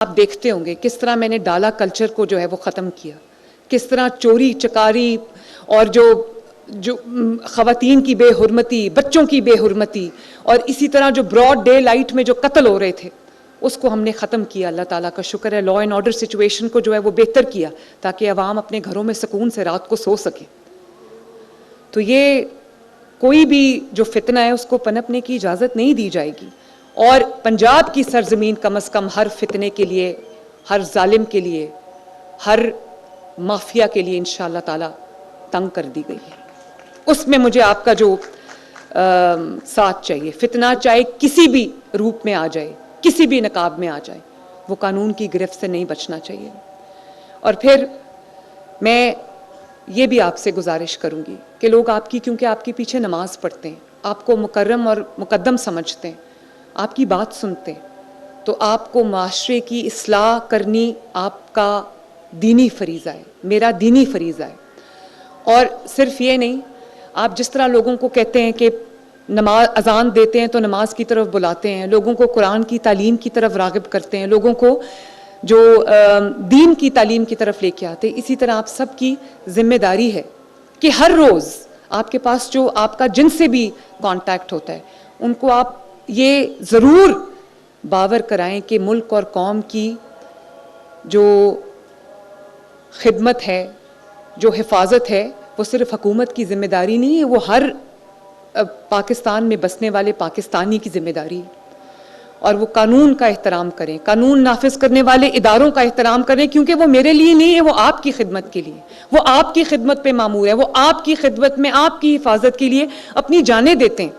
आप देखते होंगे किस तरह मैंने डाला कल्चर को जो है वो ख़त्म किया, किस तरह चोरी चकारी और जो जो ख़वातीन की बेहुरमती, बच्चों की बेहुरमती और इसी तरह जो ब्रॉड डे लाइट में जो कत्ल हो रहे थे उसको हमने ख़त्म किया। अल्लाह ताला का शुक्र है, लॉ एंड ऑर्डर सिचुएशन को जो है वो बेहतर किया ताकि अवाम अपने घरों में सुकून से रात को सो सके। तो ये कोई भी जो फितना है उसको पनपने की इजाज़त नहीं दी जाएगी और पंजाब की सरजमीन कम अज़ कम हर फितने के लिए, हर जालिम के लिए, हर माफिया के लिए इंशाअल्लाह ताला तंग कर दी गई है। उसमें मुझे आपका जो साथ चाहिए। फितना चाहे किसी भी रूप में आ जाए, किसी भी नकाब में आ जाए, वो कानून की गिरफ्त से नहीं बचना चाहिए। और फिर मैं ये भी आपसे गुजारिश करूँगी कि लोग आपकी, क्योंकि आपके पीछे नमाज पढ़ते हैं, आपको मुकर्रम और मुकद्दम समझते हैं, आपकी बात सुनते हैं, तो आपको माशरे की इस्लाह करनी आपका दीनी फरीज़ा है, मेरा दीनी फरीज़ा है। और सिर्फ ये नहीं, आप जिस तरह लोगों को कहते हैं कि नमाज अजान देते हैं तो नमाज की तरफ बुलाते हैं, लोगों को कुरान की तालीम की तरफ राग़िब करते हैं, लोगों को जो दीन की तालीम की तरफ लेके आते हैं, इसी तरह आप सब की जिम्मेदारी है कि हर रोज़ आपके पास जो आपका जिनसे भी कांटेक्ट होता है उनको आप ये ज़रूर बावर कराएं कि मुल्क और कौम की जो खिदमत है, जो हिफाजत है, वो सिर्फ हुकूमत की ज़िम्मेदारी नहीं है, वो हर पाकिस्तान में बसने वाले पाकिस्तानी की ज़िम्मेदारी है। और वो कानून का एहतराम करें, कानून नाफिज करने वाले इदारों का एहतराम करें, क्योंकि वो मेरे लिए नहीं है, वो आपकी खिदमत के लिए, वो आपकी खिदमत पे मामूर है, वो आपकी खिदमत में आपकी हिफाजत के लिए अपनी जानें देते हैं।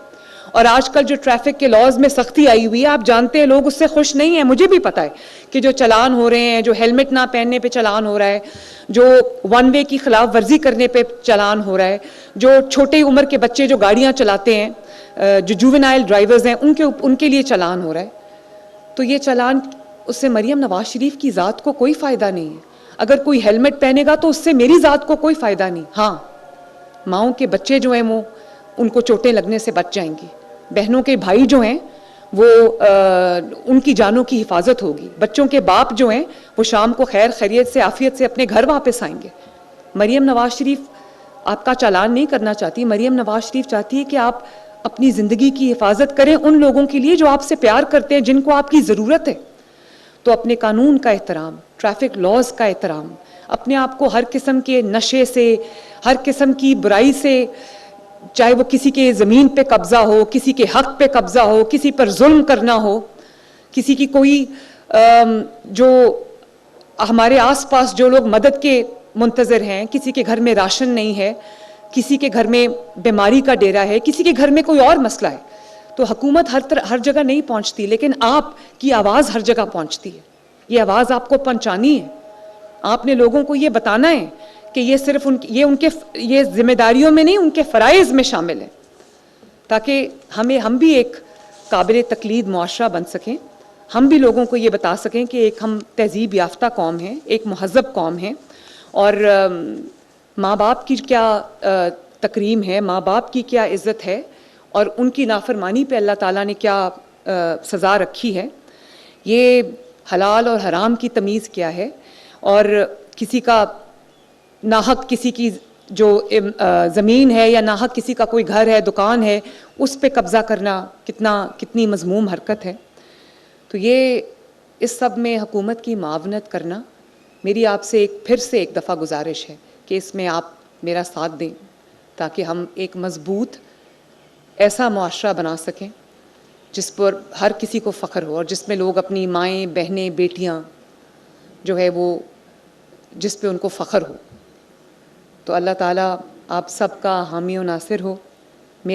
और आजकल जो ट्रैफिक के लॉज में सख्ती आई हुई है, आप जानते हैं लोग उससे खुश नहीं है, मुझे भी पता है कि जो चलान हो रहे हैं, जो हेलमेट ना पहनने पे चलान हो रहा है, जो वन वे की खिलाफ वर्जी करने पे चलान हो रहा है, जो छोटे उम्र के बच्चे जो गाड़ियां चलाते हैं, जो जुवेनाइल ड्राइवर्स हैं, उनके लिए चलान हो रहा है। तो ये चलान, उससे मरियम नवाज शरीफ की ज़ात को कोई फ़ायदा नहीं है। अगर कोई हेलमेट पहनेगा तो उससे मेरी ज़ात को कोई फ़ायदा नहीं। हाँ, माओं के बच्चे जो हैं वो उनको चोटें लगने से बच जाएंगी, बहनों के भाई जो हैं वो उनकी जानों की हिफाजत होगी, बच्चों के बाप जो हैं वो शाम को खैर खैरियत से आफियत से अपने घर वापस आएंगे। मरियम नवाज शरीफ आपका चालान नहीं करना चाहती, मरियम नवाज शरीफ चाहती है कि आप अपनी ज़िंदगी की हिफाजत करें उन लोगों के लिए जो आपसे प्यार करते हैं, जिनको आपकी ज़रूरत है। तो अपने कानून का एहतराम, ट्रैफिक लॉज का एहतराम, अपने आप को हर किस्म के नशे से, हर किस्म की बुराई से, चाहे वो किसी के ज़मीन पे कब्ज़ा हो, किसी के हक़ पे कब्ज़ा हो, किसी पर जुल्म करना हो, किसी की कोई जो हमारे आसपास जो लोग मदद के मुंतज़र हैं, किसी के घर में राशन नहीं है, किसी के घर में बीमारी का डेरा है, किसी के घर में कोई और मसला है, तो हुकूमत हर जगह नहीं पहुंचती, लेकिन आपकी आवाज़ हर जगह पहुंचती है। ये आवाज़ आपको पहुंचानी है, आपने लोगों को ये बताना है कि ये सिर्फ ये जिम्मेदारियों में नहीं, उनके फ़राइज़ में शामिल है, ताकि हम भी एक काबिल तकलीद मुआशरा बन सकें, हम भी लोगों को ये बता सकें कि एक हम तहज़ीब याफ्ता कौम हैं, एक महज़ब कौम हैं, और माँ बाप की क्या तकरीम है, माँ बाप की क्या इज़्ज़त है, और उनकी नाफरमानी पे अल्लाह ताला ने क्या सज़ा रखी है, ये हलाल और हराम की तमीज़ क्या है, और किसी का नाहक किसी की जो ज़मीन है या नाहक किसी का कोई घर है, दुकान है, उस पे कब्ज़ा करना कितनी मज़मूम हरकत है। तो ये इस सब में हुकूमत की मावनत करना मेरी आपसे फिर से एक दफ़ा गुजारिश है कि इसमें आप मेरा साथ दें, ताकि हम एक मज़बूत ऐसा मुआशरा बना सकें जिस पर हर किसी को फ़ख्र हो, और जिसमें लोग अपनी माएँ, बहनें, बेटियाँ जो है वो जिस पे उनको फ़ख्र हो। तो अल्लाह ताला आप सब का हामी और नासिर हो।